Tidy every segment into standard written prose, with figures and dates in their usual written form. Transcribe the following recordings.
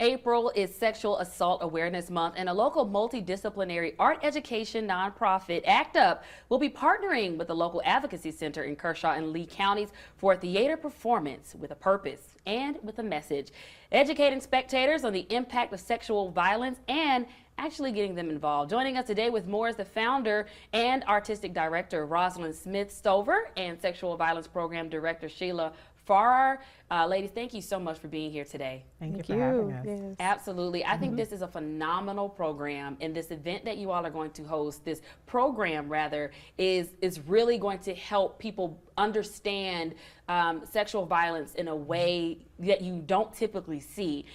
April is Sexual Assault Awareness Month, and a local multidisciplinary art education nonprofit, ACT UP, will be partnering with the local advocacy center in Kershaw and Lee counties for a theater performance with a purpose and with a message, educating spectators on the impact of sexual violence and actually getting them involved. Joining us today with more is the founder and artistic director, Rosalind Smith-Stover, and sexual violence program director, Sheila Farrar. Ladies, thank you so much for being here today. Thank you for having us. Yes. Absolutely. I think this is a phenomenal program, and this event that you all are going to host, this program rather, is really going to help people understand sexual violence in a way that you don't typically see.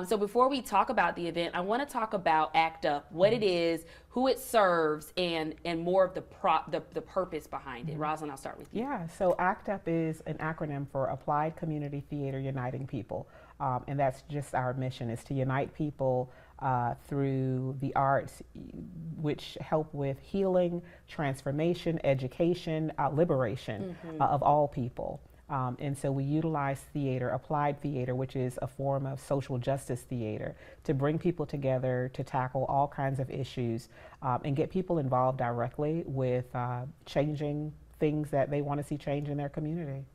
So before we talk about the event, I want to talk about ACT UP, what it is, who it serves, and more of the purpose behind it. Rosalind, I'll start with you. Yeah, so ACT UP is an acronym for Applied Community Theater Uniting People. And that's just our mission, is to unite people through the arts, which help with healing, transformation, education, liberation of all people. And so we utilize theater, applied theater, which is a form of social justice theater, to bring people together to tackle all kinds of issues and get people involved directly with changing things that they want to see change in their community.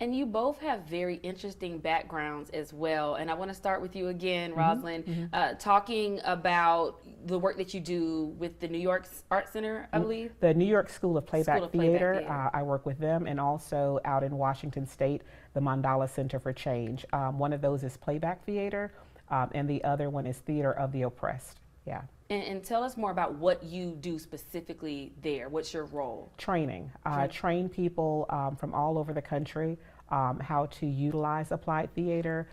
And you both have very interesting backgrounds as well. And I want to start with you again, Rosalind, talking about the work that you do with the New York Art Center, I believe. The New York School of Playback School of Playback Theater. Theater. I work with them, and also out in Washington State, the Mandala Center for Change. One of those is playback theater, and the other one is Theater of the Oppressed. Yeah. And tell us more about what you do specifically there. What's your role? Training. Train people from all over the country how to utilize applied theater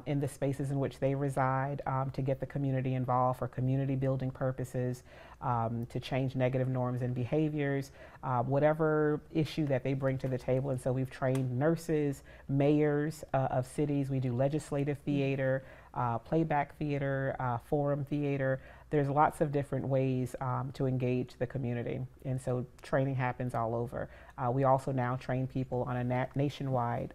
in the spaces in which they reside, to get the community involved for community building purposes, to change negative norms and behaviors, whatever issue that they bring to the table. And so we've trained nurses, mayors of cities. We do legislative theater, playback theater, forum theater. There's lots of different ways to engage the community, and so training happens all over. We also now train people on a nationwide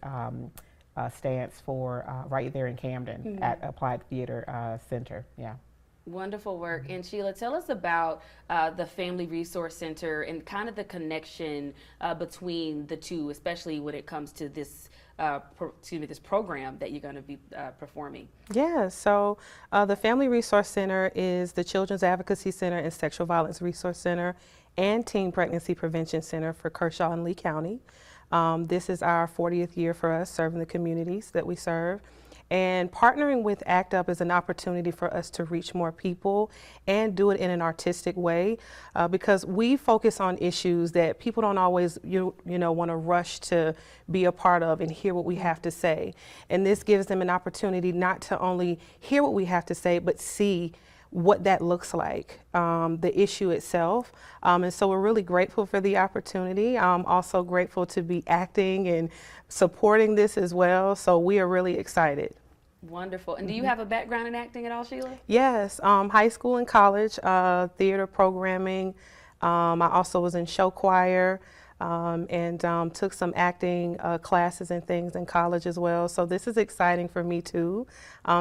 stance for right there in Camden at Applied Theater Center. Yeah. Wonderful work. And Sheila, tell us about the Family Resource Center and kind of the connection between the two, especially when it comes to this this program that you're going to be performing. Yeah, so the Family Resource Center is the Children's Advocacy Center and Sexual Violence Resource Center and Teen Pregnancy Prevention Center for Kershaw and Lee County. This is our 40th year for us serving the communities that we serve. And partnering with ACT UP is an opportunity for us to reach more people and do it in an artistic way, because we focus on issues that people don't always want to rush to be a part of and hear what we have to say. And this gives them an opportunity not to only hear what we have to say, but see what that looks like, the issue itself. And so we're really grateful for the opportunity. I'm also grateful to be acting and supporting this as well. So we are really excited. Wonderful. And do you have a background in acting at all, Sheila? Yes, high school and college, theater programming. I also was in show choir and took some acting classes and things in college as well. So this is exciting for me too,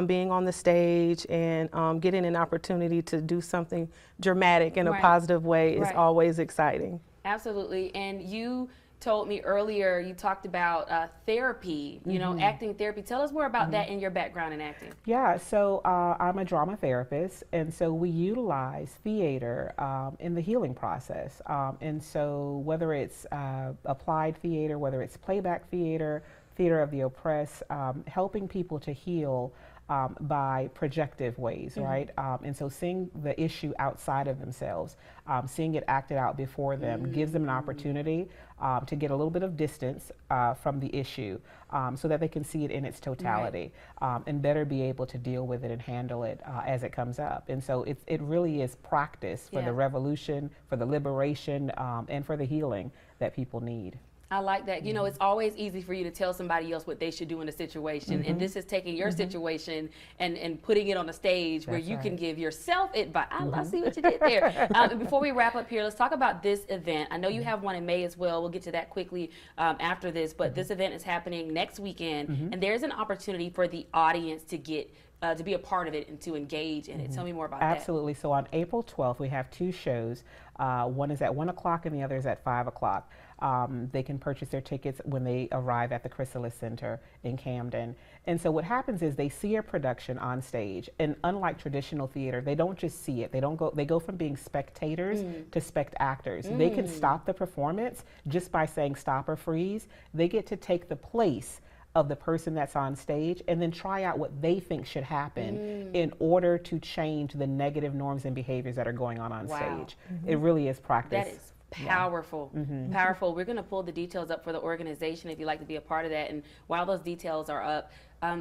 being on the stage and getting an opportunity to do something dramatic in a positive way is always exciting. Absolutely. And you told me earlier, you talked about therapy, you know, acting therapy. Tell us more about that and your background in acting. Yeah, so I'm a drama therapist, and so we utilize theater in the healing process. And so whether it's applied theater, whether it's playback theater, Theater of the Oppressed, helping people to heal by projective ways, right? And so seeing the issue outside of themselves, seeing it acted out before them, gives them an opportunity to get a little bit of distance from the issue, so that they can see it in its totality, and better be able to deal with it and handle it as it comes up. And so it really is practice for the revolution, for the liberation, and for the healing that people need. I like that. You know, it's always easy for you to tell somebody else what they should do in a situation. And this is taking your situation and putting it on a stage where you can give yourself advice. I see what you did there. Before we wrap up here, let's talk about this event. I know you have one in May as well. We'll get to that quickly after this. But this event is happening next weekend. And there's an opportunity for the audience to get to be a part of it and to engage in it. Tell me more about that. Absolutely. So on April 12th, we have two shows. One is at 1 o'clock and the other is at 5 o'clock. They can purchase their tickets when they arrive at the Chrysalis Center in Camden. And so what happens is they see a production on stage, and unlike traditional theater, they don't just see it. They go from being spectators to spect actors. They can stop the performance just by saying stop or freeze. They get to take the place of the person that's on stage and then try out what they think should happen in order to change the negative norms and behaviors that are going on stage. It really is practice. That is powerful, powerful. We're going to pull the details up for the organization if you'd like to be a part of that. And while those details are up,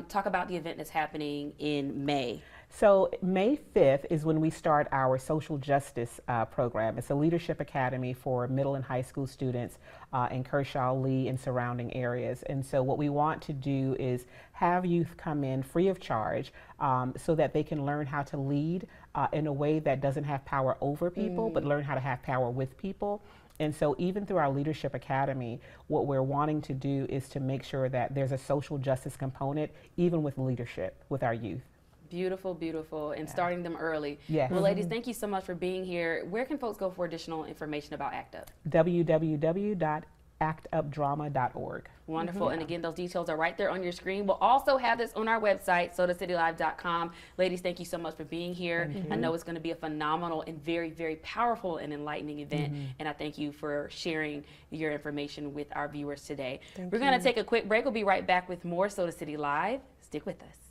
talk about the event that's happening in May. So May 5th is when we start our social justice program. It's a leadership academy for middle and high school students in Kershaw, Lee, and surrounding areas. And so what we want to do is have youth come in free of charge so that they can learn how to lead in a way that doesn't have power over people, but learn how to have power with people. And so even through our Leadership Academy, what we're wanting to do is to make sure that there's a social justice component, even with leadership, with our youth. Beautiful, beautiful, and starting them early. Yes. Well, ladies, thank you so much for being here. Where can folks go for additional information about ACT UP? www.actupdrama.org. Wonderful. And again, those details are right there on your screen. We'll also have this on our website, SodaCityLive.com. Ladies, thank you so much for being here. I know it's going to be a phenomenal and very, very powerful and enlightening event. And I thank you for sharing your information with our viewers today. We're going to take a quick break. We'll be right back with more Soda City Live. Stick with us.